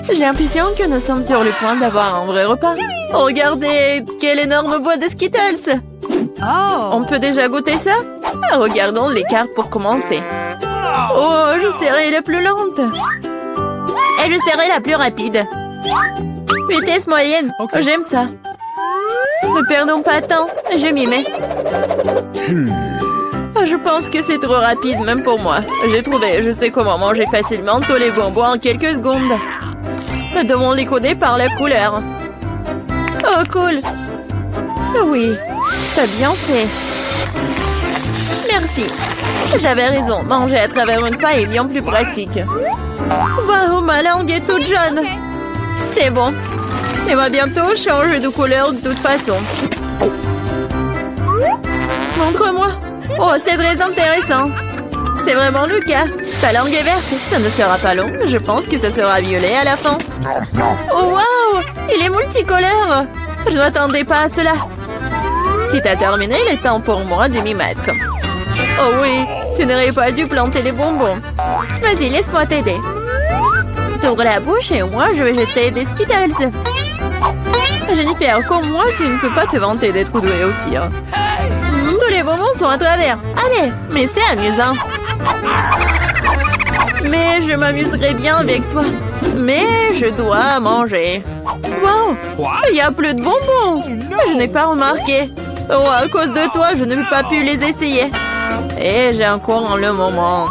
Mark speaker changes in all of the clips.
Speaker 1: J'ai l'impression que nous sommes sur le point d'avoir un vrai repas. Regardez, quelle énorme boîte de Skittles! On peut déjà goûter ça? Regardons les cartes pour commencer. Oh, je serai la plus lente. Et je serai la plus rapide. Vitesse moyenne. J'aime ça. Ne perdons pas de temps. Je m'y mets. Je pense que c'est trop rapide, même pour moi. J'ai trouvé, je sais comment manger facilement tous les bonbons en quelques secondes. Nous devons les coder par la couleur. Oh, cool. Oui, t'as bien fait. Merci. J'avais raison, manger à travers une paille est bien plus pratique. Waouh, ma langue est toute jaune. C'est bon. Elle va bientôt changer de couleur de toute façon. Montre-moi. Oh, c'est très intéressant. C'est vraiment le cas. Ta langue est verte. Ça ne sera pas long. Je pense que ça sera violet à la fin. Oh, waouh! Il est multicolore. Je ne m'attendais pas à cela. Si t'as terminé, il est temps pour moi de m'y mettre. Oh oui, tu n'aurais pas dû planter les bonbons. Vas-y, laisse-moi t'aider. T'ouvres la bouche et moi, je vais jeter des Skittles. Jennifer, comme moi, tu ne peux pas te vanter d'être douée au tir. Tous les bonbons sont à travers. Allez, mais c'est amusant. Mais je m'amuserai bien avec toi. Mais je dois manger. Wow, il n'y a plus de bonbons. Je n'ai pas remarqué. Oh, à cause de toi, je n'ai pas pu les essayer. Et j'ai encore le moment.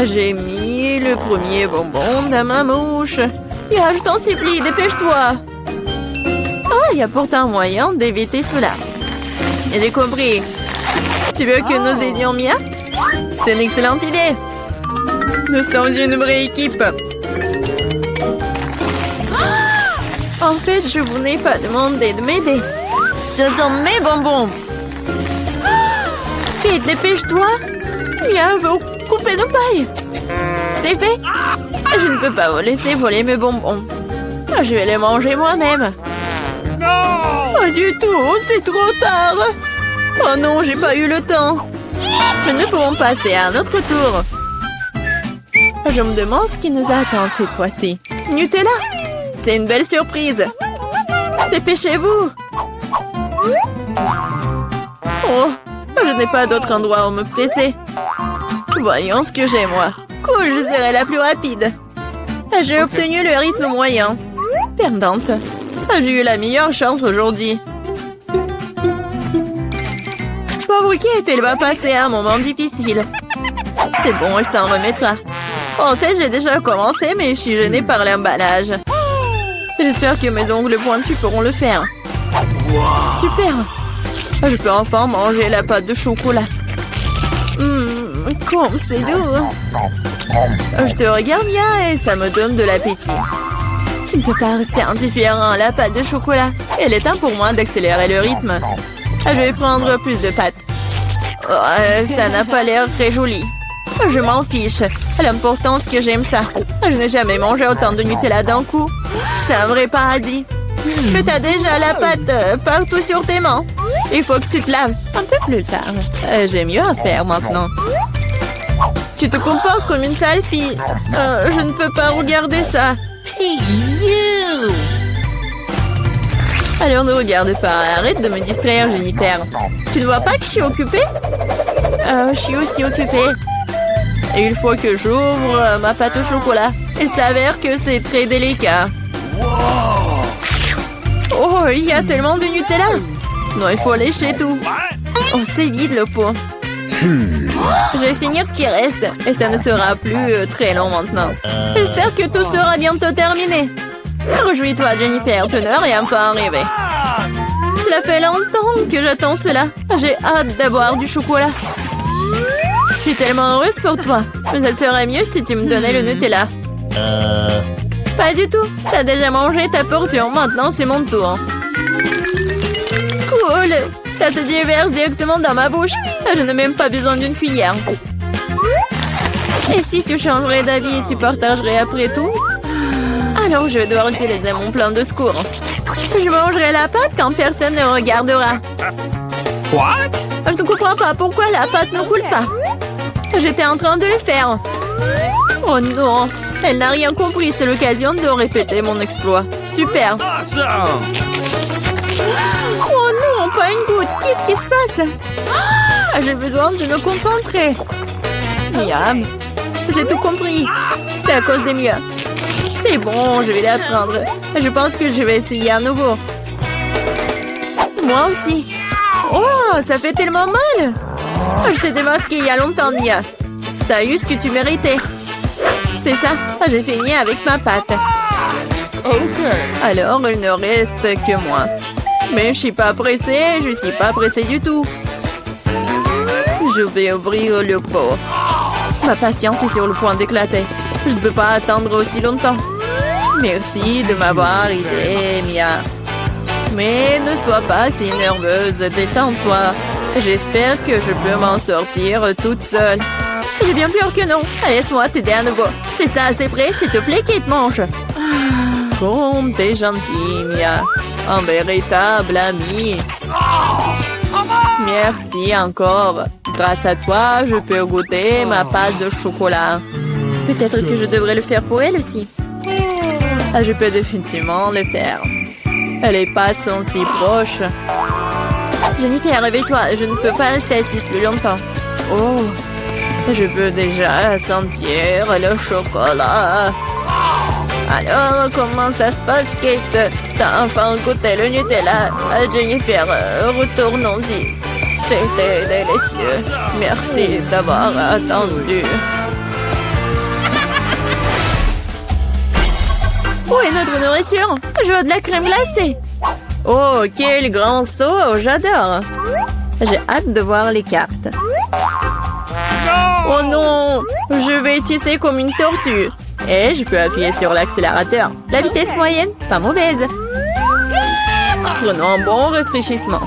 Speaker 1: J'ai mis le premier bonbon dans ma mouche. Ya, je t'en supplie, dépêche-toi. Oh, il y a pourtant moyen d'éviter cela. J'ai compris. Tu veux que nous aidions Mia? C'est une excellente idée. Nous sommes une vraie équipe. En fait, je vous n'ai pas demandé de m'aider. Ce sont mes bonbons. Vite, dépêche-toi. Mia veut couper nos pailles. C'est fait. Je ne peux pas vous laisser voler mes bonbons. Je vais les manger moi-même. Pas du tout, c'est trop tard. Oh non, j'ai pas eu le temps. Nous pouvons passer à un autre tour. Je me demande ce qui nous attend cette fois-ci. Nutella, c'est une belle surprise. Dépêchez-vous. Oh, je n'ai pas d'autre endroit où me presser. Voyons ce que j'ai, moi. Cool, je serai la plus rapide. J'ai obtenu le rythme moyen. Perdante. J'ai eu la meilleure chance aujourd'hui. Pauvre Kate, elle va passer un moment difficile. C'est bon, elle s'en remettra. En fait, j'ai déjà commencé, mais je suis gênée par l'emballage. J'espère que mes ongles pointus pourront le faire. Super! Je peux enfin manger la pâte de chocolat. Comme c'est doux! Je te regarde bien et ça me donne de l'appétit. Tu ne peux pas rester indifférent à la pâte de chocolat. Il est temps pour moi d'accélérer le rythme. Je vais prendre plus de pâtes. Oh, ça n'a pas l'air très joli. Je m'en fiche. L'important, c'est que j'aime ça. Je n'ai jamais mangé autant de Nutella d'un coup. C'est un vrai paradis. Mais t'as déjà la pâte partout sur tes mains. Il faut que tu te laves un peu plus tard. J'ai mieux à faire maintenant. Tu te comportes comme une sale fille. Je ne peux pas regarder ça. Alors ne regarde pas. Arrête de me distraire, Jennifer. Tu ne vois pas que je suis occupée? Je suis aussi occupée. Et il faut que j'ouvre ma pâte au chocolat. Il s'avère que c'est très délicat. Oh, il y a tellement de Nutella. Non, il faut lécher tout. Oh, c'est vide le pot. Je vais finir ce qui reste. Et ça ne sera plus très long maintenant. J'espère que tout sera bientôt terminé. Réjouis-toi, Jennifer. Tu ne vas rien pas arriver. Cela fait longtemps que j'attends cela. J'ai hâte d'avoir du chocolat. Je suis tellement heureuse pour toi. Mais ça serait mieux si tu me donnais le Nutella. Pas du tout. T'as déjà mangé ta portion. Maintenant, c'est mon tour. Cool. Ça se déverse directement dans ma bouche. Je n'ai même pas besoin d'une cuillère. Et si tu changerais d'avis et tu partagerais après tout? Alors, je dois utiliser mon plan de secours. Je mangerai la pâte quand personne ne regardera.
Speaker 2: What?
Speaker 1: Je ne comprends pas pourquoi la pâte ne coule pas. J'étais en train de le faire. Oh non, Elle n'a rien compris, c'est l'occasion de répéter mon exploit. Super.
Speaker 2: Awesome!
Speaker 1: Oh non, pas une goutte. Qu'est-ce qui se passe? Ah, j'ai besoin de me concentrer. Miam. J'ai tout compris. C'est à cause des miens. C'est bon, je vais l'apprendre. Je pense que je vais essayer à nouveau. Moi aussi. Oh, ça fait tellement mal. Je t'ai démasqué il y a longtemps, Mia. T'as eu ce que tu méritais. C'est ça, j'ai fini avec ma patte. Alors, il ne reste que moi. Mais je suis pas pressée, je suis pas pressée du tout. Je vais ouvrir le pot. Ma patience est sur le point d'éclater. Je ne peux pas attendre aussi longtemps. Merci de m'avoir aidé, Mia. Mais ne sois pas si nerveuse, détends-toi. J'espère que je peux m'en sortir toute seule. J'ai bien peur que non. Laisse-moi t'aider à nouveau. C'est ça, c'est prêt, s'il te plaît, Kate, mange. Comme t'es gentille, Mia. Un véritable ami. Merci encore. Grâce à toi, je peux goûter ma pâte de chocolat. Peut-être que je devrais le faire pour elle aussi. Ah, je peux définitivement le faire. Les pâtes sont si proches. Jennifer, réveille-toi. Je ne peux pas rester assise plus longtemps. Oh, je peux déjà sentir le chocolat. Alors, comment ça se passe, Kate? T'as enfin goûté le Nutella. Jennifer, retournons-y. C'était délicieux. Merci d'avoir attendu. Où est notre nourriture? Je veux de la crème glacée. Oh, quel grand saut! J'adore. J'ai hâte de voir les cartes. Oh non! Je vais tisser comme une tortue. Et je peux appuyer sur l'accélérateur. La vitesse moyenne, pas mauvaise. Prenons un bon rafraîchissement.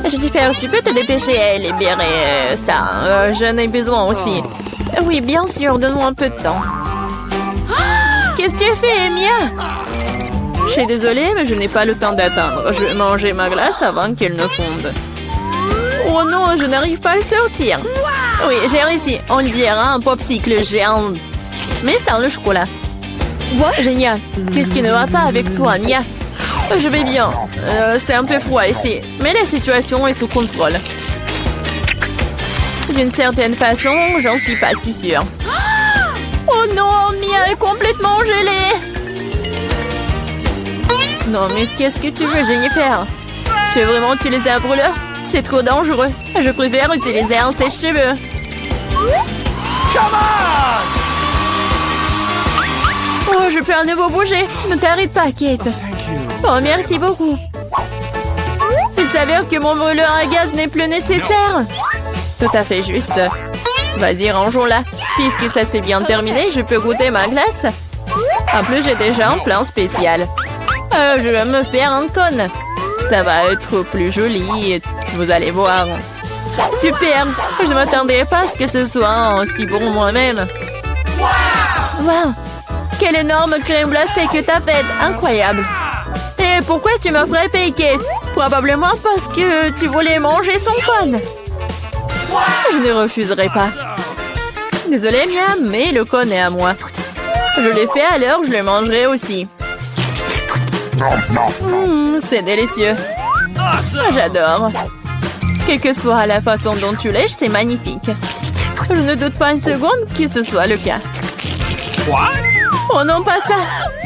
Speaker 1: Jennifer, tu peux te dépêcher à libérer ça. J'en ai besoin aussi. Oui, bien sûr, donne-moi un peu de temps. Qu'est-ce que tu as fait, Mia? Je suis désolée, mais je n'ai pas le temps d'attendre. Je vais manger ma glace avant qu'elle ne fonde. Oh non, je n'arrive pas à le sortir. Oui, j'ai réussi. On dirait un popsicle géant. Mais sans le chocolat. Génial. Qu'est-ce qui ne va pas avec toi, Mia? Je vais bien. C'est un peu froid ici. Mais la situation est sous contrôle. D'une certaine façon, j'en suis pas si sûre. Oh non, Mia est complètement gelée. Non, mais qu'est-ce que tu veux, Jennifer? Tu veux vraiment utiliser un brûleur? C'est trop dangereux. Je préfère utiliser un sèche-cheveux. Oh, je peux à nouveau bouger. Ne t'arrête pas, Kate. Oh, merci beaucoup. Il s'avère que mon brûleur à gaz n'est plus nécessaire. Tout à fait juste. Vas-y, rangeons-la. Puisque ça s'est bien terminé, je peux goûter ma glace. En plus, j'ai déjà un plan spécial. Je vais me faire un cône. Ça va être plus joli. Vous allez voir. Super. Je ne m'attendais pas à ce que ce soit aussi bon moi-même. Wow. Quelle énorme crème glacée que t'as faite. Incroyable. Et pourquoi tu m'as frappé, Kate? Probablement parce que tu voulais manger son cône. Je ne refuserai pas. Désolée, Mia, mais le cône est à moi. Je l'ai fait, alors je le mangerai aussi. C'est délicieux. J'adore. Quelle que soit la façon dont tu lèches, c'est magnifique. Je ne doute pas une seconde que ce soit le cas.
Speaker 2: What?
Speaker 1: Oh non, pas ça.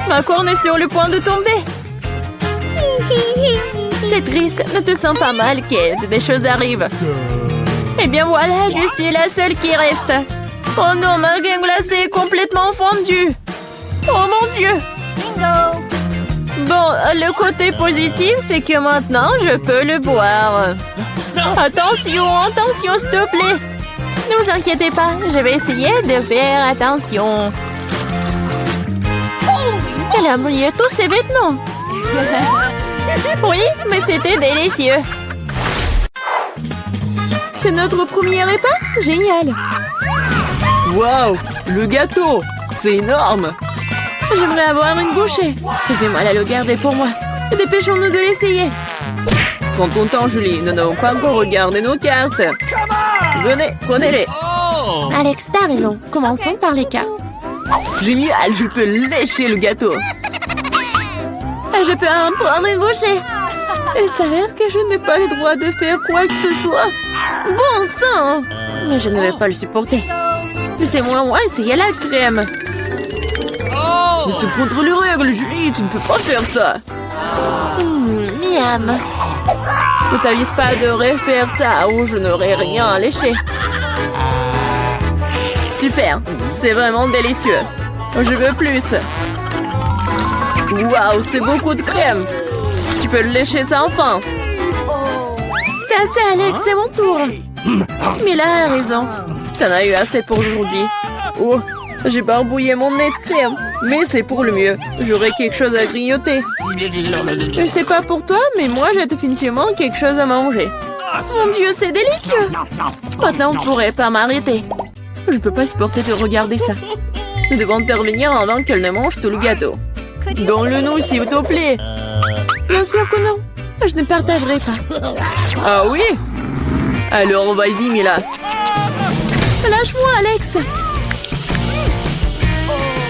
Speaker 1: Ma corne est sur le point de tomber. C'est triste. Ne te sens pas mal, Kate. Des choses arrivent. Eh bien voilà, je suis la seule qui reste. Oh non, ma crème glacée est complètement fondue. Oh mon Dieu.
Speaker 3: Bingo!
Speaker 1: Bon, le côté positif, c'est que maintenant, je peux le boire. Attention, attention, s'il te plaît. Ne vous inquiétez pas, je vais essayer de faire attention. Elle a mouillé tous ses vêtements. Oui, mais c'était délicieux. C'est notre premier repas? Génial.
Speaker 4: Waouh, le gâteau, c'est énorme.
Speaker 1: J'aimerais avoir une bouchée. J'ai du mal à le garder pour moi. Dépêchons-nous de l'essayer.
Speaker 4: Prends ton temps, Julie. Nous n'avons pas encore regardé nos cartes. Venez, prenez-les.
Speaker 1: Alex, t'as raison. Commençons par les cartes.
Speaker 4: Génial, je peux lécher le gâteau.
Speaker 1: Je peux en prendre une bouchée. Il s'avère que je n'ai pas le droit de faire quoi que ce soit. Bon sang! Mais je ne vais pas le supporter. Laissez-moi essayer la crème.
Speaker 4: Mais c'est contre les règles, Julie, tu ne peux pas faire ça.
Speaker 1: Miam. Ne t'avise pas de refaire ça ou je n'aurai rien à lécher. Super, c'est vraiment délicieux. Je veux plus. Waouh, c'est beaucoup de crème. Tu peux le lécher sans fin. C'est assez, Alex, c'est mon tour. Mila a raison. T'en as eu assez pour aujourd'hui.
Speaker 4: Oh, j'ai barbouillé mon nez de crème. Mais c'est pour le mieux. J'aurai quelque chose à grignoter.
Speaker 1: Je sais pas pour toi, mais moi j'ai définitivement quelque chose à manger. Mon Dieu, c'est délicieux. Maintenant, on pourrait pas m'arrêter. Je peux pas supporter de regarder ça. Nous devons intervenir avant qu'elle ne mange tout le gâteau. Donne-le-nous, s'il te plaît. Bien sûr que non. Je ne partagerai pas.
Speaker 4: Ah oui? Alors, vas-y, Mila.
Speaker 1: Lâche-moi, Alex.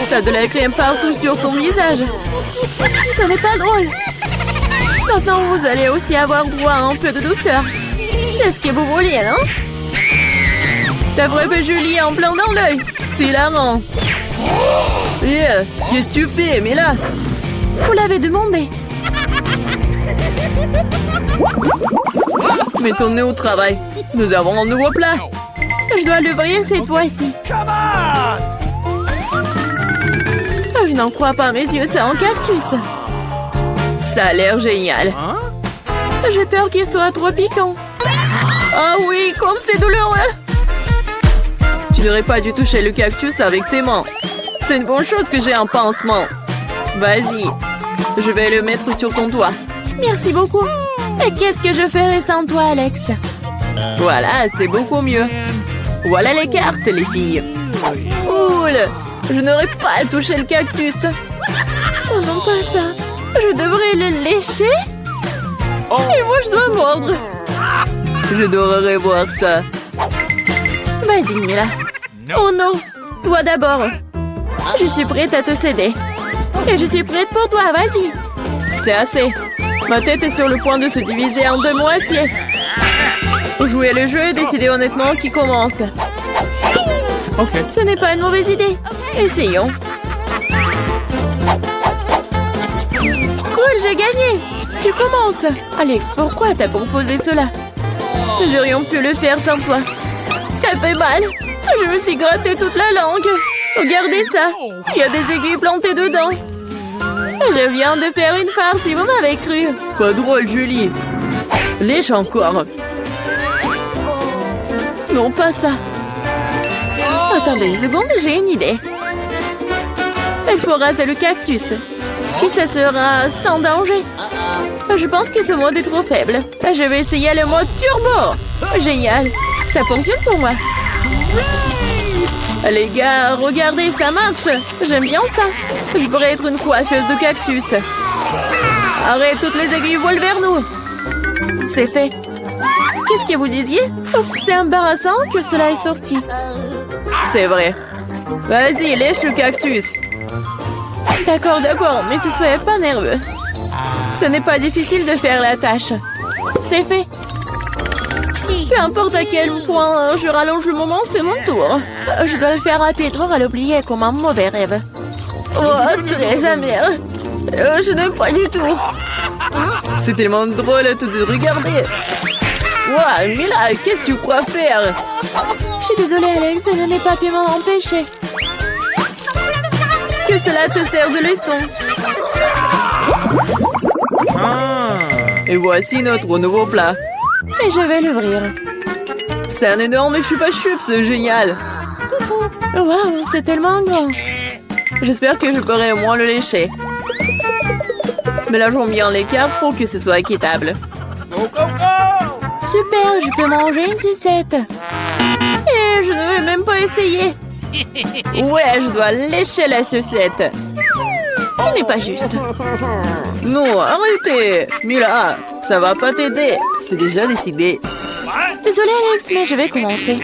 Speaker 1: T'as de la crème partout sur ton visage. Ce n'est pas drôle. Maintenant, vous allez aussi avoir droit à un peu de douceur. C'est ce que vous vouliez, non? T'as frappé Julie en plein dans l'œil. C'est hilarant.
Speaker 4: Qu'est-ce que tu fais, Mila?
Speaker 1: Vous l'avez demandé.
Speaker 4: Mets ton nez au travail. Nous avons un nouveau plat.
Speaker 1: Je dois l'ouvrir cette fois-ci. Je n'en crois pas mes yeux, c'est un cactus.
Speaker 4: Ça a l'air génial.
Speaker 1: J'ai peur qu'il soit trop piquant. Ah oui, comme c'est douloureux.
Speaker 4: Tu n'aurais pas dû toucher le cactus avec tes mains. C'est une bonne chose que j'ai un pansement. Vas-y, je vais le mettre sur ton doigt.
Speaker 1: Merci beaucoup. Et qu'est-ce que je ferais sans toi, Alex?
Speaker 4: Voilà, c'est beaucoup mieux. Voilà les cartes, les filles. Cool. Je n'aurais pas à toucher le cactus.
Speaker 1: Oh non, pas ça. Je devrais le lécher? Et moi, je dois mordre.
Speaker 4: J'adorerais voir ça.
Speaker 1: Vas-y, Mila. Oh non, toi d'abord. Je suis prête à te céder. Et je suis prête pour toi, vas-y.
Speaker 4: C'est assez. Ma tête est sur le point de se diviser en deux moitiés. Jouer le jeu et décider honnêtement qui commence.
Speaker 2: Ok.
Speaker 1: Ce n'est pas une mauvaise idée. Essayons. Cool, j'ai gagné. Tu commences. Alex, pourquoi t'as proposé cela? Nous aurions pu le faire sans toi. Ça fait mal. Je me suis gratté toute la langue. Regardez ça. Il y a des aiguilles plantées dedans. Je viens de faire une farce, si vous m'avez cru.
Speaker 4: Pas drôle, Julie. Lèche encore.
Speaker 1: Non, pas ça. Attendez une seconde, j'ai une idée. Il faut raser le cactus. Puis ça sera sans danger. Je pense que ce mode est trop faible. Je vais essayer le mode turbo. Génial. Ça fonctionne pour moi. Les gars, regardez, ça marche. J'aime bien ça. Je pourrais être une coiffeuse de cactus. Arrête, toutes les aiguilles volent vers nous. C'est fait. Qu'est-ce que vous disiez? Oups, c'est embarrassant que cela est sorti.
Speaker 4: C'est vrai. Vas-y, lèche le cactus.
Speaker 1: D'accord, mais ne soyez pas nerveux. Ce n'est pas difficile de faire la tâche. C'est fait. Peu importe à quel point je rallonge le moment, c'est mon tour. Je dois le faire rapidement à l'oublier comme un mauvais rêve. Oh, très amer. Je n'aime pas du tout.
Speaker 4: C'est tellement drôle de regarder. Wow, Mila, qu'est-ce que tu crois faire?
Speaker 1: Je suis désolée, Alex, je n'ai pas pu m'en empêcher. Que cela te serve de leçon.
Speaker 4: Et voici notre nouveau plat.
Speaker 1: Et je vais l'ouvrir.
Speaker 4: C'est un énorme chupa-chups, génial.
Speaker 1: Waouh, c'est tellement grand.
Speaker 4: J'espère que je pourrai au moins le lécher. Mélangeons bien les cartes pour que ce soit équitable.
Speaker 1: Super, je peux manger une sucette. Et je ne vais même pas essayer.
Speaker 4: Ouais, je dois lécher la sucette.
Speaker 1: Ce n'est pas juste.
Speaker 4: Non, arrêtez. Mila, ça va pas t'aider. C'est déjà décidé.
Speaker 1: Désolée, Alex, mais je vais commencer.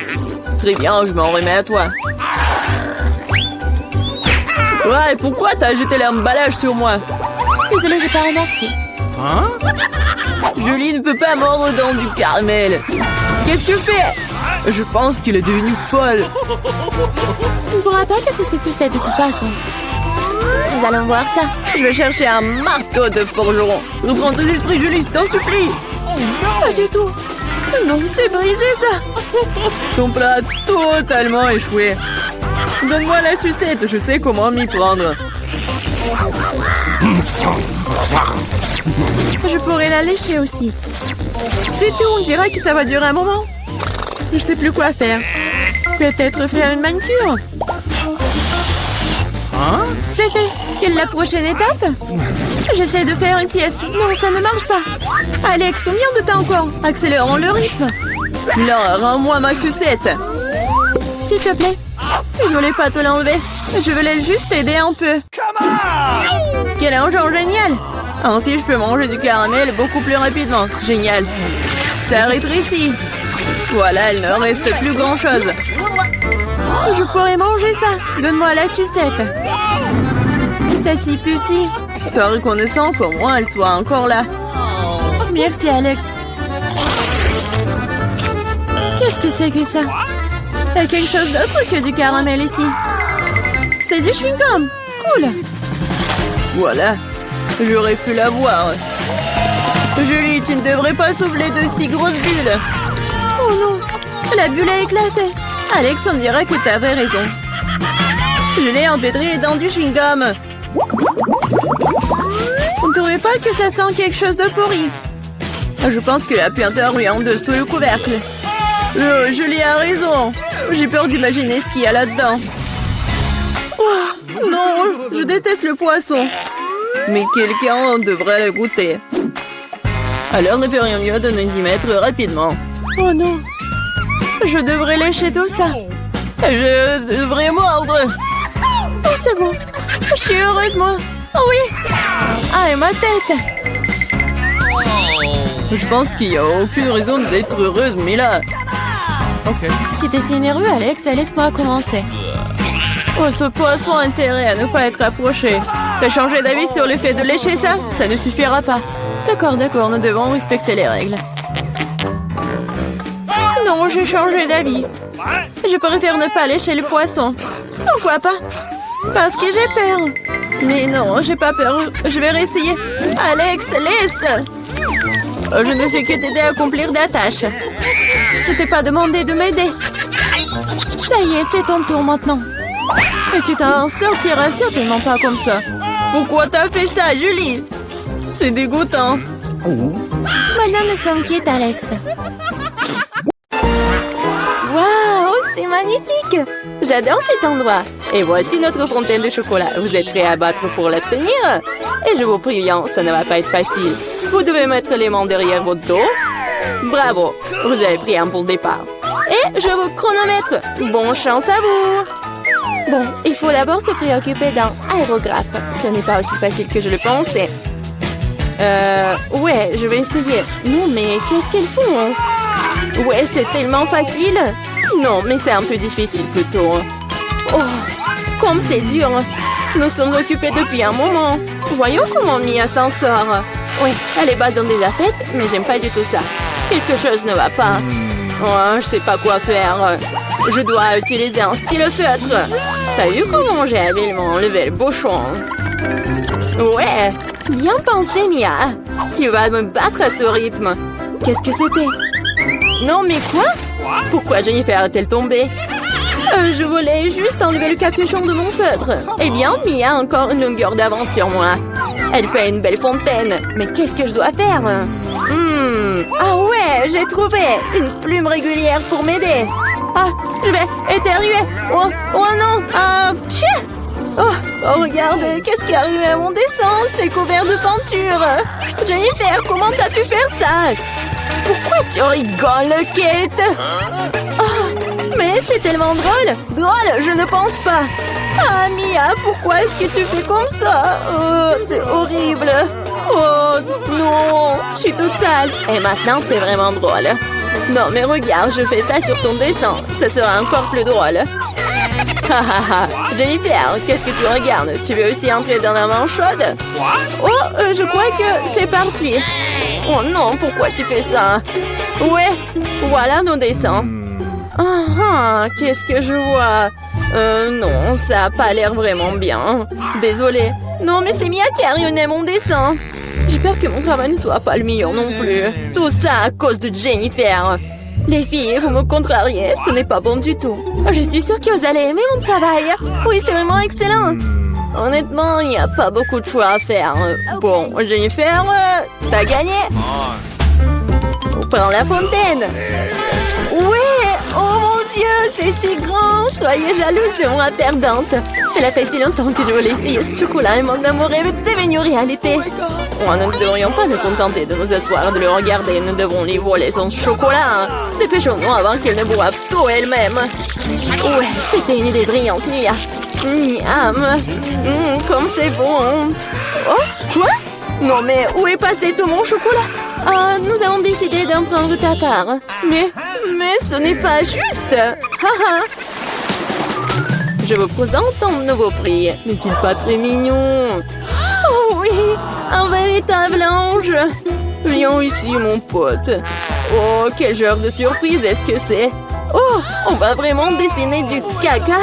Speaker 4: Très bien, je m'en remets à toi. Ouais, pourquoi t'as jeté l'emballage sur moi?
Speaker 1: Désolée, j'ai pas remarqué.
Speaker 4: Julie ne peut pas mordre dans du caramel. Qu'est-ce que tu fais? Je pense qu'il est devenu folle.
Speaker 1: Tu ne pourras pas casser cette sucette de toute façon. Nous allons voir ça.
Speaker 4: Je vais chercher un marteau de forgeron. Reprends tes esprits, Julie, je t'en supplie.
Speaker 1: Pas du tout. Non, c'est brisé ça.
Speaker 4: Ton plat a totalement échoué. Donne-moi la sucette, je sais comment m'y prendre.
Speaker 1: Je pourrais la lécher aussi.
Speaker 4: C'est tout, on dirait que ça va durer un moment.
Speaker 1: Je sais plus quoi faire. Peut-être faire une manucure. C'est fait. Quelle est la prochaine étape? J'essaie de faire une sieste. Non, ça ne marche pas. Alex, combien de temps encore? Accélérons le rythme.
Speaker 4: Là, rends-moi ma sucette.
Speaker 1: S'il te plaît. Je voulais pas te l'enlever. Je voulais juste t'aider un peu.
Speaker 4: Quel engin génial! Ainsi, je peux manger du caramel beaucoup plus rapidement. Génial. Ça rétrécit. Voilà, il ne reste plus grand-chose.
Speaker 1: Je pourrais manger ça. Donne-moi la sucette. C'est si petit.
Speaker 4: Sois reconnaissant qu'au moins elle soit encore là.
Speaker 1: Merci, Alex. Qu'est-ce que c'est que ça? Il y a quelque chose d'autre que du caramel ici. C'est du chewing-gum. Cool.
Speaker 4: Voilà. J'aurais pu l'avoir. Julie, tu ne devrais pas souffler de si grosses bulles.
Speaker 1: Oh non. La bulle a éclaté.
Speaker 4: Alex, on dirait que t'avais raison. Je l'ai empêtré dans du chewing-gum.
Speaker 1: On ne trouvait pas que ça sent quelque chose de pourri?
Speaker 4: Je pense que la puanteur est en dessous le couvercle. Julie a raison. J'ai peur d'imaginer ce qu'il y a là-dedans. Oh, non, je déteste le poisson. Mais quelqu'un devrait le goûter. Alors ne ferions mieux de nous y mettre rapidement.
Speaker 1: Oh non. Je devrais lécher tout ça.
Speaker 4: Je devrais mordre.
Speaker 1: Oh, c'est bon. Je suis heureuse, moi. Oh oui. Ah, et ma tête.
Speaker 4: Je pense qu'il n'y a aucune raison d'être heureuse, Mila.
Speaker 2: Ok.
Speaker 1: Si t'es si nerveux, Alex, laisse-moi commencer.
Speaker 4: Oh, ce poisson a intérêt à ne pas être approché. T'as changé d'avis sur le fait de lécher ça? Ça ne suffira pas. D'accord, nous devons respecter les règles.
Speaker 1: Non, j'ai changé d'avis. Je préfère ne pas lécher le poisson. Pourquoi pas? Parce que j'ai peur.
Speaker 4: Mais non, j'ai pas peur. Je vais réessayer.
Speaker 1: Alex, laisse!
Speaker 4: Je ne fais que t'aider à accomplir des tâches.
Speaker 1: Je t'ai pas demandé de m'aider. Ça y est, c'est ton tour maintenant. Et tu t'en sortiras certainement pas comme ça.
Speaker 4: Pourquoi t'as fait ça, Julie? C'est dégoûtant.
Speaker 1: Maintenant, nous sommes quittes, Alex. Waouh, c'est magnifique! J'adore cet endroit.
Speaker 4: Et voici notre fontaine de chocolat. Vous êtes prêts à battre pour l'obtenir? Et je vous préviens, ça ne va pas être facile. Vous devez mettre les mains derrière votre dos. Bravo, vous avez pris un bon départ.
Speaker 1: Et je vous chronomètre. Bonne chance à vous! Bon, il faut d'abord se préoccuper d'un aérographe. Ce n'est pas aussi facile que je le pensais. Ouais, je vais essayer. Non, mais qu'est-ce qu'elles font? Ouais, c'est tellement facile. Non, mais c'est un peu difficile plutôt. Oh, comme c'est dur. Nous sommes occupés depuis un moment. Voyons comment Mia s'en sort. Oui, les bases ont déjà faites, mais j'aime pas du tout ça. Quelque chose ne va pas. Oh, je sais pas quoi faire. Je dois utiliser un stylo-feutre. T'as vu comment j'ai habilement enlevé le bouchon? Ouais, bien pensé, Mia. Tu vas me battre à ce rythme. Qu'est-ce que c'était? Non, mais quoi? Pourquoi Jennifer a-t-elle tombé? Je voulais juste enlever le capuchon de mon feutre. Eh bien, Mia a encore une longueur d'avance sur moi. Elle fait une belle fontaine. Mais qu'est-ce que je dois faire? Ah ouais, j'ai trouvé une plume régulière pour m'aider. Ah, je vais éternuer. Oh non. Chien. Oh, regarde, qu'est-ce qui est arrivé à mon dessin? C'est couvert de peinture. Jennifer, comment t'as pu faire ça? Pourquoi tu rigoles, Kate? Oh, mais c'est tellement drôle. Drôle, je ne pense pas. Ah, Mia, pourquoi est-ce que tu fais comme ça? Oh, c'est horrible. Oh, non, je suis toute sale. Et maintenant, c'est vraiment drôle. Non, mais regarde, je fais ça sur ton dessin. Ça sera encore plus drôle.
Speaker 4: Jennifer, qu'est-ce que tu regardes? Tu veux aussi entrer dans la main chaude? Oh, je crois que c'est parti. Oh non, pourquoi tu fais ça? Ouais, voilà nos dessins. Qu'est-ce que je vois? Non, ça a pas l'air vraiment bien. Désolée. Non, mais c'est Mia qui a ruiné mon dessin. J'ai peur que mon travail ne soit pas le meilleur non plus. Tout ça à cause de Jennifer. Les filles, vous me contrariez, ce n'est pas bon du tout. Je suis sûre que vous allez aimer mon travail. Oui, c'est vraiment excellent. Honnêtement, il n'y a pas beaucoup de choix à faire. Bon, Jennifer, t'as gagné. Prends la fontaine. Ouais, oh mon Dieu, c'est si grand. Soyez jalouse de moi perdante. Cela fait si longtemps que je voulais essayer ce chocolat et mon amour est devenu réalité. Oh, nous ne devrions pas nous contenter de nous asseoir et de le regarder. Nous devons lui voler son chocolat. Dépêchons-nous avant qu'elle ne boive tout elle-même. Ouais, c'était une idée brillante, Mia. Miam. Comme c'est bon. Oh, quoi? Non mais où est passé tout mon chocolat? Nous avons décidé d'en prendre ta part. Mais ce n'est pas juste. Je vous présente ton nouveau prix. N'est-il pas très mignon? Oh oui, un véritable ange. Viens ici, mon pote. Oh, quel genre de surprise est-ce que c'est? Oh, on va vraiment dessiner du caca?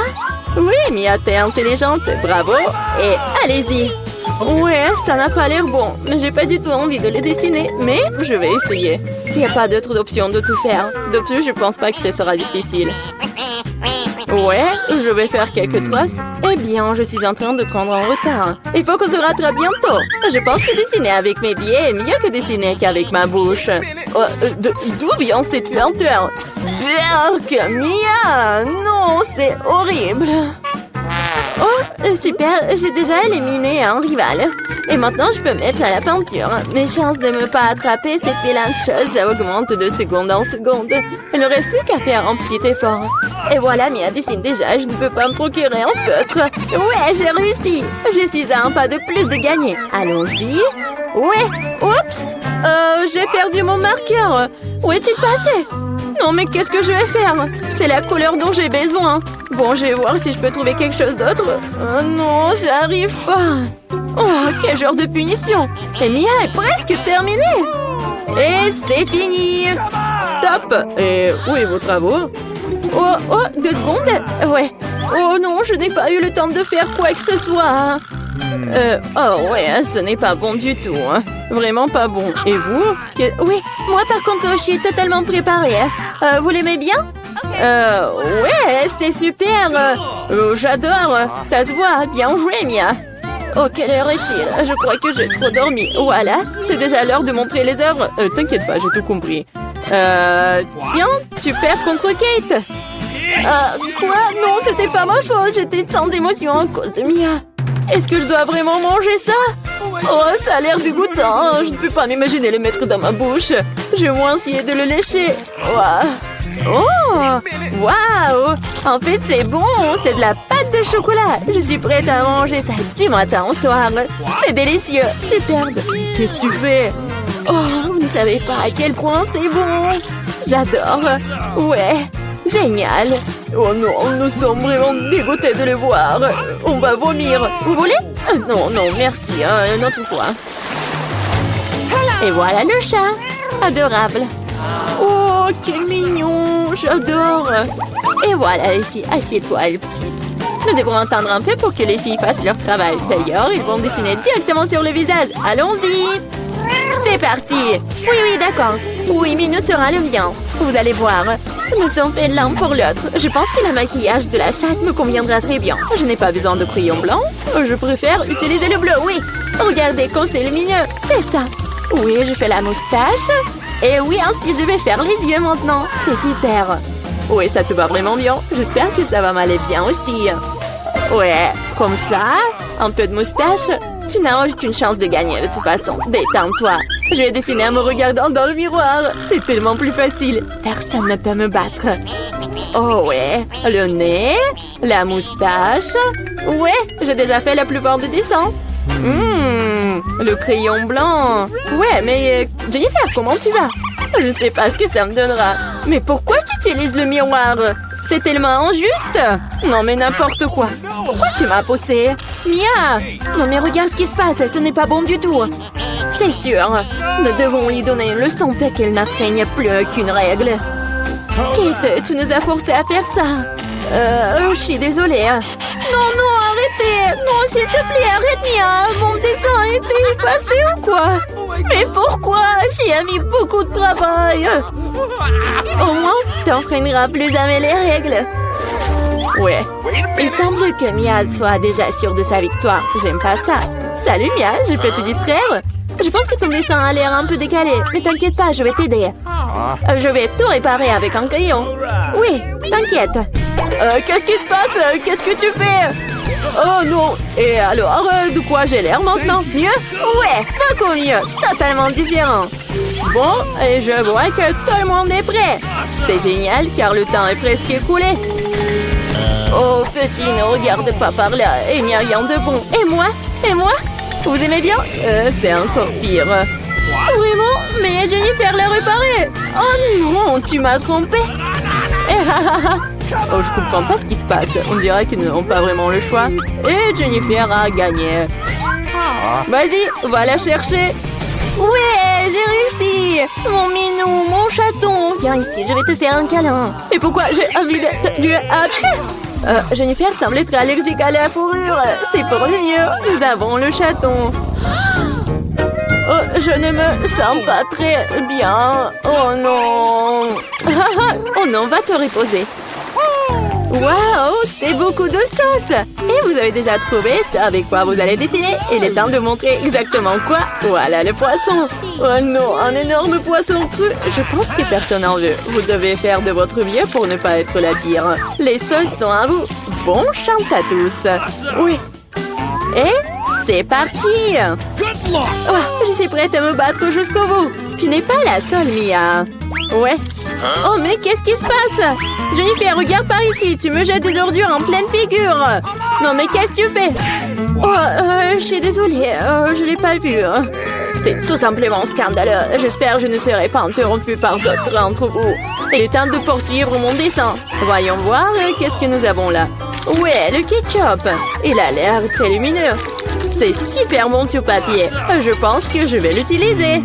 Speaker 4: Oui, Mia, t'es intelligente. Bravo. Et allez-y. Ouais, ça n'a pas l'air bon, mais j'ai pas du tout envie de le dessiner, mais je vais essayer. Il n'y a pas d'autre option de tout faire. De plus, je pense pas que ce sera difficile. Ouais, je vais faire quelques traces. Eh bien, je suis en train de prendre un retard. Il faut qu'on se rattrape bientôt. Je pense que dessiner avec mes pieds est mieux que dessiner qu'avec ma bouche. D'où vient cette lenteur? Berk, Mia! Non, c'est horrible. Oh, super, j'ai déjà éliminé un rival. Et maintenant, je peux mettre à la peinture. Mes chances de ne pas attraper cette vilaine chose augmentent de seconde en seconde. Il ne reste plus qu'à faire un petit effort. Et voilà, Mia dessine déjà, je ne peux pas me procurer un feutre. Ouais, j'ai réussi. Je suis à un pas de plus de gagner. Allons-y. Ouais, oups, j'ai perdu mon marqueur. Où est-il passé? Non, mais qu'est-ce que je vais faire? C'est la couleur dont j'ai besoin. Bon, je vais voir si je peux trouver quelque chose d'autre. Oh non, j'arrive pas. Oh, quel genre de punition. Et Mia est presque terminée. Et c'est fini. Stop. Et où est vos travaux? Oh, 2 secondes. Ouais. Oh non, je n'ai pas eu le temps de faire quoi que ce soit. Oh ouais, ce n'est pas bon du tout. Vraiment pas bon. Et vous? Oui, moi par contre, je suis totalement préparée. Vous l'aimez bien? Ouais, c'est super. J'adore. Ça se voit. Bien joué, Mia. Oh, quelle heure est-il? Je crois que j'ai trop dormi. Voilà, c'est déjà l'heure de montrer les œuvres. T'inquiète pas, j'ai tout compris. Tiens, tu perds contre Kate. Quoi? Non, c'était pas ma faute. J'étais sans émotion à cause de Mia. Est-ce que je dois vraiment manger ça? Oh, ça a l'air dégoûtant. Je ne peux pas m'imaginer le mettre dans ma bouche. Je vais au moins essayer de le lécher. Oh, waouh! En fait, c'est bon. C'est de la pâte de chocolat. Je suis prête à manger ça du matin au soir. C'est délicieux. Superbe. Qu'est-ce que tu fais? Oh, vous ne savez pas à quel point c'est bon. J'adore. Ouais. Génial. Oh non, nous sommes vraiment dégoûtés de le voir. On va vomir. Vous voulez? Non, merci. Une autre fois. Et voilà le chat. Adorable. Oh, quel mignon. J'adore. Et voilà les filles. Assieds-toi, les petits. Nous devrons attendre un peu pour que les filles fassent leur travail. D'ailleurs, ils vont dessiner directement sur le visage. Allons-y. C'est parti. Oui, d'accord. Oui, mais nous sera le mien. Vous allez voir. Nous sommes faits l'un pour l'autre. Je pense que le maquillage de la chatte me conviendra très bien. Je n'ai pas besoin de crayon blanc. Je préfère utiliser le bleu, oui. Regardez comme c'est lumineux. C'est ça. Oui, je fais la moustache. Et oui, ainsi je vais faire les yeux maintenant. C'est super. Oui, ça te va vraiment bien. J'espère que ça va m'aller bien aussi. Ouais, comme ça. Un peu de moustache. Tu n'as aucune chance de gagner de toute façon. Détends-toi. Je vais dessiner en me regardant dans le miroir. C'est tellement plus facile. Personne ne peut me battre. Oh ouais. Le nez. La moustache. Ouais, j'ai déjà fait la plupart des dessins. Le crayon blanc. Ouais, mais Jennifer, comment tu vas? Je ne sais pas ce que ça me donnera. Mais pourquoi tu utilises le miroir? C'est tellement injuste. Non, mais n'importe quoi. Pourquoi tu m'as poussé? Mia! Non, mais regarde ce qui se passe. Ce n'est pas bon du tout. C'est sûr. Nous devons lui donner une leçon pour qu'elle n'apprenne plus aucune règle. Kate, tu nous as forcé à faire ça. Je suis désolée. Non, non, arrêtez. Non, s'il te plaît, arrête, Mia. Mon dessin a été effacé ou quoi? Mais pourquoi? J'y ai mis beaucoup de travail. Au moins, tu n'enfreindras plus jamais les règles. Ouais. Il semble que Mia soit déjà sûre de sa victoire. J'aime pas ça. Salut, Mia, je peux te distraire? Je pense que ton dessin a l'air un peu décalé. Mais t'inquiète pas, je vais t'aider. Je vais tout réparer avec un crayon. Oui, t'inquiète. Qu'est-ce qui se passe? Qu'est-ce que tu fais? Oh non. Et alors, de quoi j'ai l'air maintenant? Mieux? Ouais, beaucoup mieux. Totalement différent. Bon, et je vois que tout le monde est prêt. C'est génial car le temps est presque écoulé. Oh, petit, ne regarde pas par là. Il n'y a rien de bon. Et moi? Et moi? Vous aimez bien? C'est encore pire. Vraiment? Mais Jennifer l'a réparé. Oh non, tu m'as trompé. Oh, je comprends pas ce qui se passe. On dirait qu'ils n'ont pas vraiment le choix. Et Jennifer a gagné. Vas-y, va la chercher. Ouais, j'ai réussi. Mon minou, mon chaton. Viens ici, je vais te faire un câlin. Et pourquoi j'ai envie de... Jennifer semble être allergique à la fourrure. C'est pour le mieux. Nous avons le chaton. Oh, je ne me sens pas très bien. Oh non. Oh non, va te reposer. Waouh, c'est beaucoup de sauce. Et vous avez déjà trouvé ce avec quoi vous allez dessiner? Il est temps de montrer exactement quoi. Voilà le poisson. Oh non, un énorme poisson cru. Je pense que personne en veut. Vous devez faire de votre mieux pour ne pas être la pire. Les sauces sont à vous. Bonne chance à tous. Oui. Et c'est parti. Oh, je suis prête à me battre jusqu'au bout. Tu n'es pas la seule, Mia. Ouais. Oh, mais qu'est-ce qui se passe? Jennifer, regarde par ici. Tu me jettes des ordures en pleine figure. Non, mais qu'est-ce que tu fais? Oh, je suis désolée. Je l'ai pas vu. C'est tout simplement scandaleux. J'espère que je ne serai pas interrompue par d'autres d'entre vous. Il est temps de poursuivre mon dessin. Voyons voir qu'est-ce que nous avons là. Ouais, le ketchup. Il a l'air très lumineux. C'est super bon sur papier. Je pense que je vais l'utiliser.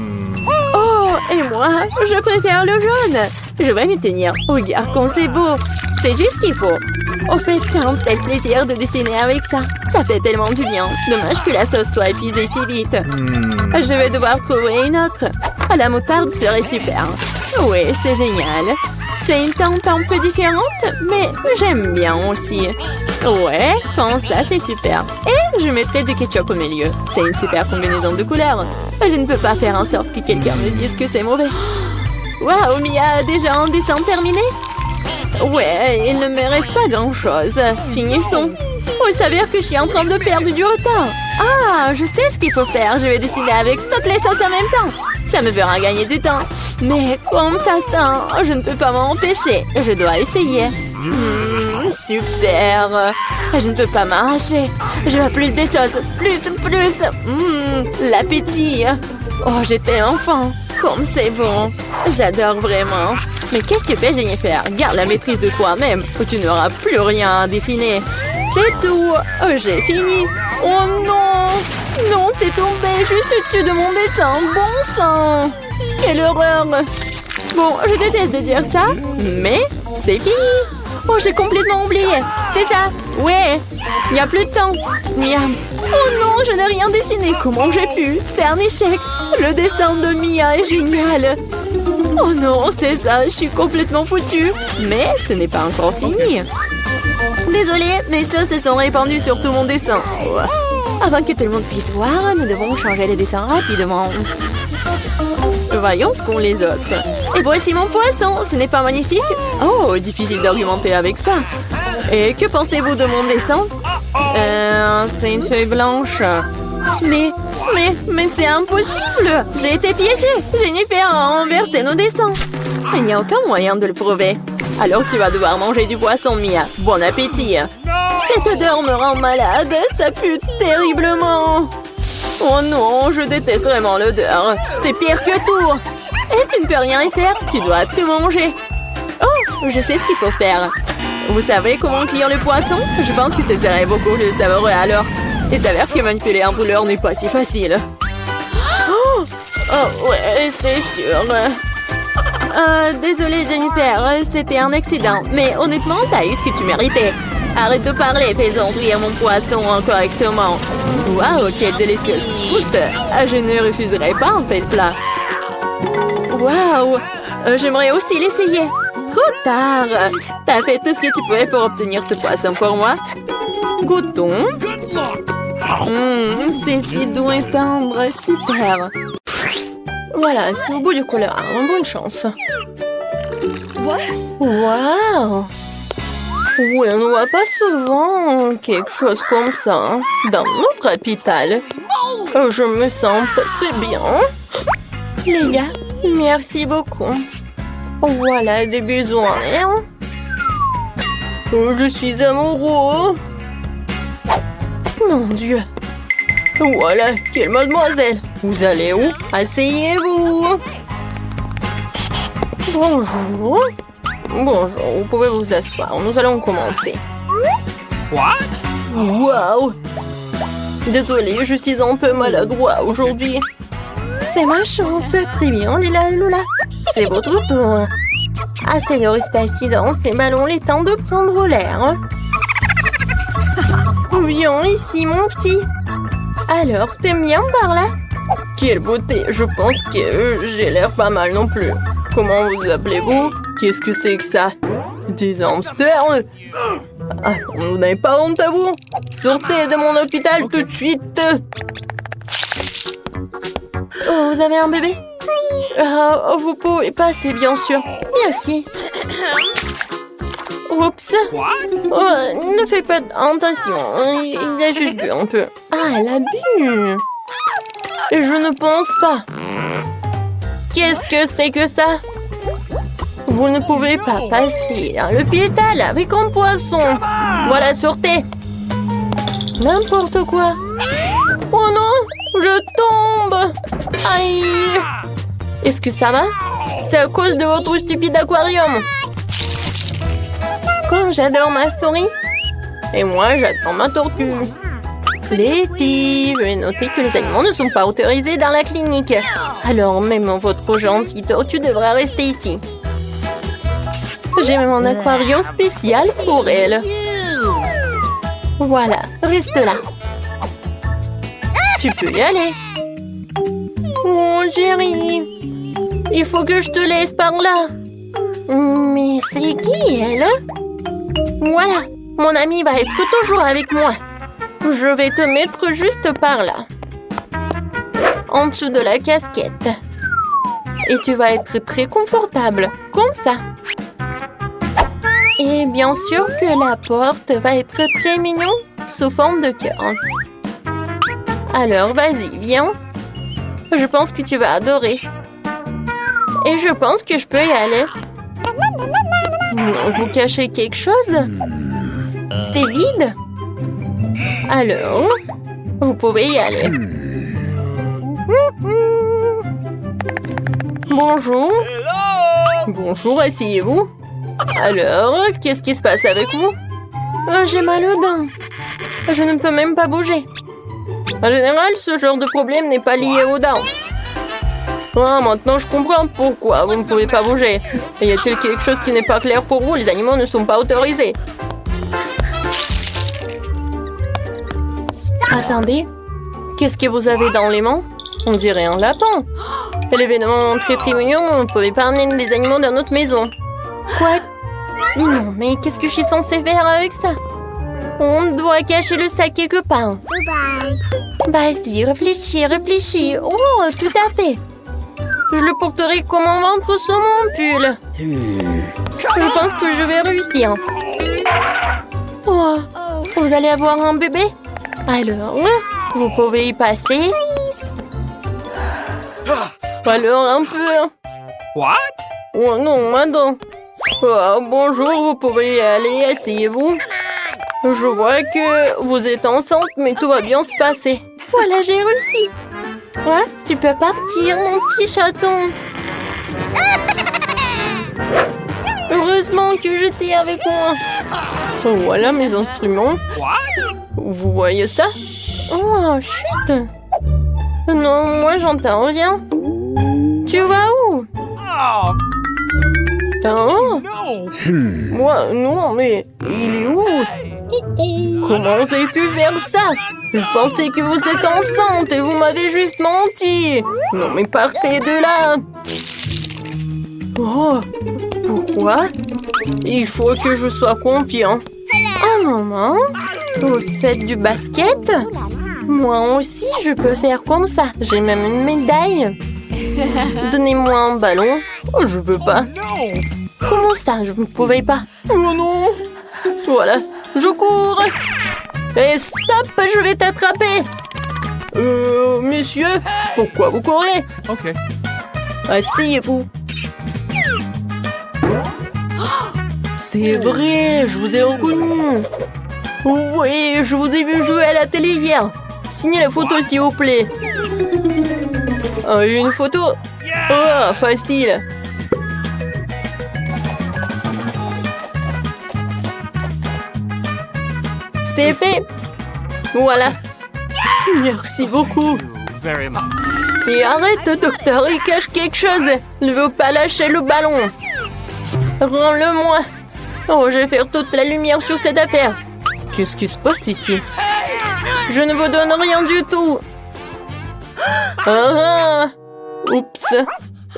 Speaker 4: Oh, et moi, je préfère le jaune. Je vais m'y tenir. Regarde comme c'est beau. C'est juste ce qu'il faut. Au fait, ça me fait plaisir de dessiner avec ça. Ça fait tellement du bien. Dommage que la sauce soit épuisée si vite. Je vais devoir trouver une autre. La moutarde serait super. Oui, c'est génial. C'est une teinte un peu différente, mais j'aime bien aussi. Ouais, comme ça, c'est super. Et je mettrai du ketchup au milieu. C'est une super combinaison de couleurs. Je ne peux pas faire en sorte que quelqu'un me dise que c'est mauvais. Waouh, Mia, déjà un dessin terminé? Ouais, il ne me reste pas grand-chose. Finissons. Oh, il s'avère que je suis en train de perdre du retard. Ah, je sais ce qu'il faut faire. Je vais dessiner avec toutes les sauces en même temps. Ça me fera gagner du temps. Mais comme ça sent, je ne peux pas m'en empêcher. Je dois essayer. Super. Je ne peux pas m'arracher. Je veux plus des sauces. Plus. L'appétit. Oh, j'étais enfant. Comme c'est bon. J'adore vraiment. Mais qu'est-ce que tu fais, Jennifer? Garde la maîtrise de toi-même ou tu n'auras plus rien à dessiner. C'est tout. J'ai fini. Oh non. Non, c'est tombé juste au-dessus de mon dessin. Bon sang. Quelle horreur. Bon, je déteste de dire ça, mais c'est fini. Oh, j'ai complètement oublié. C'est ça. Ouais. Il n'y a plus de temps. Miam. Oh non, je n'ai rien dessiné. Comment j'ai pu? C'est un échec. Le dessin de Mia est génial. Oh non, c'est ça. Je suis complètement foutue. Mais ce n'est pas encore fini. Désolée, mes sauces se sont répandues sur tout mon dessin. Avant que tout le monde puisse voir, nous devons changer les dessins rapidement. Voyons ce qu'ont les autres. Et voici mon poisson. Ce n'est pas magnifique? Oh, difficile d'argumenter avec ça. Et que pensez-vous de mon dessin? C'est une feuille blanche. Mais c'est impossible. J'ai été piégée. Jennifer a renversé nos dessins. Il n'y a aucun moyen de le prouver. Alors tu vas devoir manger du poisson, Mia. Bon appétit. Cette odeur me rend malade. Ça pue terriblement. Oh non, je déteste vraiment l'odeur. C'est pire que tout. Et tu ne peux rien y faire. Tu dois tout manger. Oh, je sais ce qu'il faut faire. Vous savez comment cuire le poisson? Je pense que ce serait beaucoup plus savoureux alors. Il s'avère que manipuler un brûleur n'est pas si facile. Oh ouais, c'est sûr. Désolée Jennifer, c'était un accident. Mais honnêtement, t'as eu ce que tu méritais. Arrête de parler, faisons cuire mon poisson correctement. Waouh, quelle délicieuse croûte. Je ne refuserai pas un tel plat. Waouh, j'aimerais aussi l'essayer. Trop tard. T'as fait tout ce que tu pouvais pour obtenir ce poisson pour moi. Goûtons. C'est si doux et tendre. Super.
Speaker 1: Voilà, c'est au bout du couloir. Bonne chance. Waouh! Oui, on ne voit pas souvent quelque chose comme ça dans notre capitale. Je me sens pas très bien. Les gars, merci beaucoup. Voilà des besoins. Je suis amoureux. Mon Dieu. Voilà, quelle mademoiselle. Vous allez où? Asseyez-vous. Bonjour. Bonjour, vous pouvez vous asseoir. Nous allons commencer.
Speaker 2: What?
Speaker 1: Wow. Désolée, je suis un peu maladroit aujourd'hui. C'est ma chance. Très bien, Lila et Lula. C'est votre tour. Assez de rester assis dans ces ballons, les temps de prendre l'air. Viens ici, mon petit. Alors, t'aimes bien par là? Quelle beauté. Je pense que j'ai l'air pas mal non plus. Comment vous appelez-vous? Qu'est-ce que c'est que ça? Des hamsters? Ah, vous n'avez pas honte à vous? Sortez de mon hôpital tout de suite! Oh, vous avez un bébé? Vous pouvez passer, bien sûr. Merci. Oups. Oh, ne fais pas attention. Il a juste bu un peu. Ah, elle a bu. Je ne pense pas. Qu'est-ce que c'est que ça? Vous ne pouvez pas passer dans l'hôpital avec un poisson. Voilà, sortez. N'importe quoi. Oh non, je tombe. Aïe. Est-ce que ça va? C'est à cause de votre stupide aquarium. Comme j'adore ma souris. Et moi, j'attends ma tortue. Les filles, je vais noter que les animaux ne sont pas autorisés dans la clinique. Alors même votre gentille tortue devra rester ici. J'ai même un aquarium spécial pour elle. Voilà, reste là. Tu peux y aller. Oh, chérie. Il faut que je te laisse par là. Mais c'est qui, elle? Voilà, mon ami va être toujours avec moi. Je vais te mettre juste par là. En dessous de la casquette. Et tu vas être très confortable, comme ça. Et bien sûr que la porte va être très mignon, sous forme de cœur. Alors, vas-y, viens. Je pense que tu vas adorer. Et je pense que je peux y aller. Non, vous cachez quelque chose? C'est vide? Alors, vous pouvez y aller. Bonjour. Bonjour, asseyez-vous. Alors, qu'est-ce qui se passe avec vous? J'ai mal aux dents. Je ne peux même pas bouger. En général, ce genre de problème n'est pas lié aux dents. Ah, maintenant je comprends pourquoi vous ne pouvez pas bouger. Y a-t-il quelque chose qui n'est pas clair pour vous? Les animaux ne sont pas autorisés. Attendez, qu'est-ce que vous avez dans les mains? On dirait un lapin. C'est l'événement très très mignon, on ne pouvait pas amener des animaux dans notre maison. Quoi? Non, mais qu'est-ce que je suis censée faire avec ça? On doit cacher le sac quelque part. Vas-y, réfléchis, réfléchis. Oh, tout à fait. Je le porterai comme un ventre sur mon pull. Je pense que je vais réussir. Oh, vous allez avoir un bébé? Alors, vous pouvez y passer. Alors, un peu.
Speaker 2: What?
Speaker 1: Oh non, madame. Oh, bonjour, vous pouvez y aller, asseyez-vous. Je vois que vous êtes enceinte, mais tout va bien se passer. Voilà, j'ai réussi. Ouais, tu peux partir, mon petit chaton.
Speaker 4: Heureusement que j'étais avec moi. Voilà mes instruments.
Speaker 2: What?
Speaker 4: Vous voyez ça? Oh, chut. Non, moi j'entends rien. Tu vas où?
Speaker 2: Oh,
Speaker 4: Hein?
Speaker 2: no!
Speaker 4: Moi, non, mais il est où? Comment vous avez pu faire ça? Je pensais que vous êtes enceinte et vous m'avez juste menti. Non, mais partez de là. Oh, pourquoi? Il faut que je sois confiant. Un moment, vous faites du basket? Moi aussi, je peux faire comme ça. J'ai même une médaille. Donnez-moi un ballon. Oh, je peux pas.
Speaker 2: No!
Speaker 4: Comment ça, je ne pouvais pas? Oh non! Voilà, je cours! Et stop, je vais t'attraper! Messieurs, pourquoi vous courez?
Speaker 2: Okay.
Speaker 4: Asseyez-vous. C'est vrai, je vous ai reconnu. Oui, je vous ai vu jouer à la télé hier. Signez la photo, s'il vous plaît. Une photo? Oh, facile. C'est fait. Voilà. Merci beaucoup.
Speaker 2: Very much.
Speaker 4: Et arrête, docteur, il cache quelque chose. Il ne veut pas lâcher le ballon. Rends-le-moi. Oh, je vais faire toute la lumière sur cette affaire. Qu'est-ce qui se passe ici? Je ne vous donne rien du tout. Ah, oups.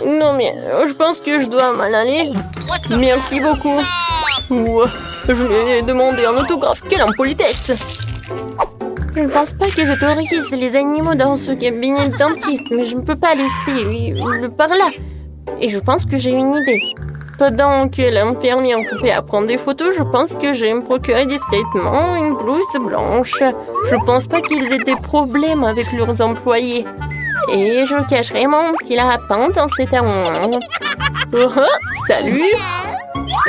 Speaker 4: Non, mais je pense que je dois m'en aller. Merci beaucoup. Ouah, je lui ai demandé un autographe. Quelle impolitesse. Je ne pense pas que j'autorise les animaux dans ce cabinet de dentiste, mais je ne peux pas laisser le par là. Et je pense que j'ai une idée. Pendant que l'infirmière occupée à prendre des photos, je pense que je vais me procurer discrètement une blouse blanche. Je pense pas qu'ils aient des problèmes avec leurs employés. Et je cacherai mon petit lapin dans cet armoire. Oh, salut!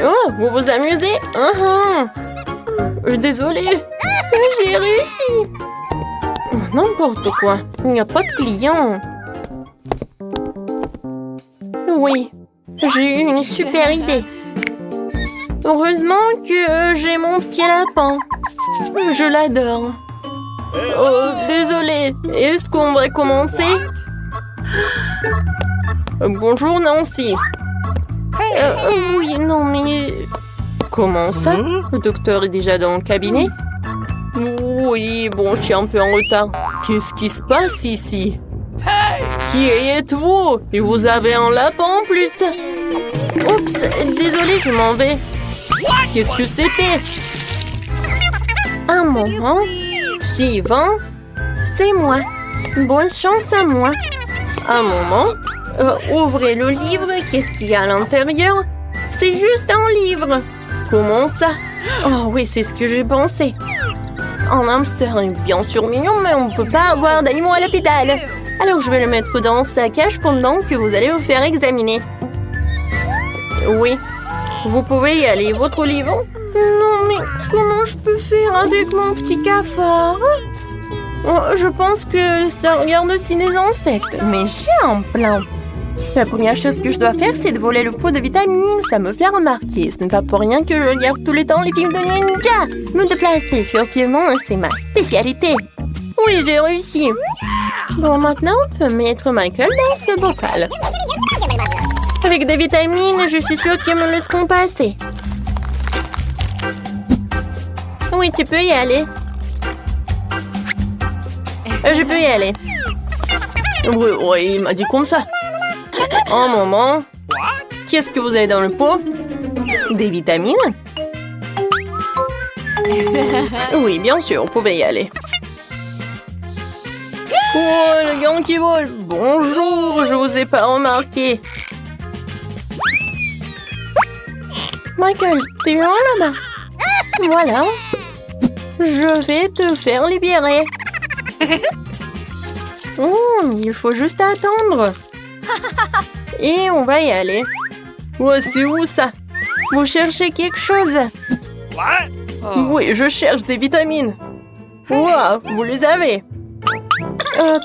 Speaker 4: Oh, vous vous amusez? Désolée, j'ai réussi. N'importe quoi, il n'y a pas de clients. Oui, j'ai eu une super idée. Heureusement que j'ai mon petit lapin. Je l'adore. Oh, désolée, est-ce qu'on va commencer? Bonjour Nancy. Oui, non, mais... Comment ça? Le docteur est déjà dans le cabinet? Oui, bon, je suis un peu en retard. Qu'est-ce qui se passe ici? Qui êtes-vous? Et vous avez un lapin en plus? Oups, désolé, je m'en vais. Qu'est-ce que c'était? Un moment. Sylvain, c'est moi. Bonne chance à moi. Un moment. Ouvrez le livre. Qu'est-ce qu'il y a à l'intérieur? C'est juste un livre. Comment ça? Oh oui, c'est ce que j'ai pensé. Un hamster est bien sûr mignon, mais on ne peut pas avoir d'animaux à l'hôpital. Alors je vais le mettre dans sa cage pendant que vous allez vous faire examiner. Oui, vous pouvez y aller. Votre livre? Non, mais comment je peux faire avec mon petit cafard? Oh, je pense que ça regarde aussi des insectes. Mais j'ai un plan. La première chose que je dois faire, c'est de voler le pot de vitamines. Ça me fait remarquer. Ce n'est pas pour rien que je regarde tout le temps les films de ninja. Me déplacer furtivement, c'est ma spécialité. Oui, j'ai réussi. Bon, maintenant, on peut mettre Michael dans ce bocal. Avec des vitamines, je suis sûre qu'ils me laisseront passer. Oui, tu peux y aller. Je peux y aller. Oui, il m'a dit comme ça. Un moment. Qu'est-ce que vous avez dans le pot? Des vitamines? Oui, bien sûr, vous pouvez y aller. Oh, le gant qui vole. Bonjour, je vous ai pas remarqué. Michael, t'es loin là-bas? Voilà. Je vais te faire libérer. Il faut juste attendre. Et on va y aller. Ouais, c'est où ça? Vous cherchez quelque chose?
Speaker 2: What?
Speaker 4: Oui, je cherche des vitamines. Wow, vous les avez.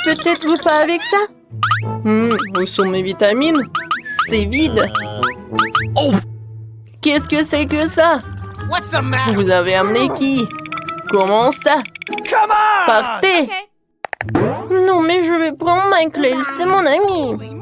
Speaker 4: Peut-être vous pas avec ça? Où sont mes vitamines? C'est vide.
Speaker 2: Oh!
Speaker 4: Qu'est-ce que c'est que ça?
Speaker 2: What's the matter?
Speaker 4: Vous avez amené qui? Comment ça?
Speaker 2: Come on!
Speaker 4: Partez! Non, mais je vais prendre Michael, c'est mon ami.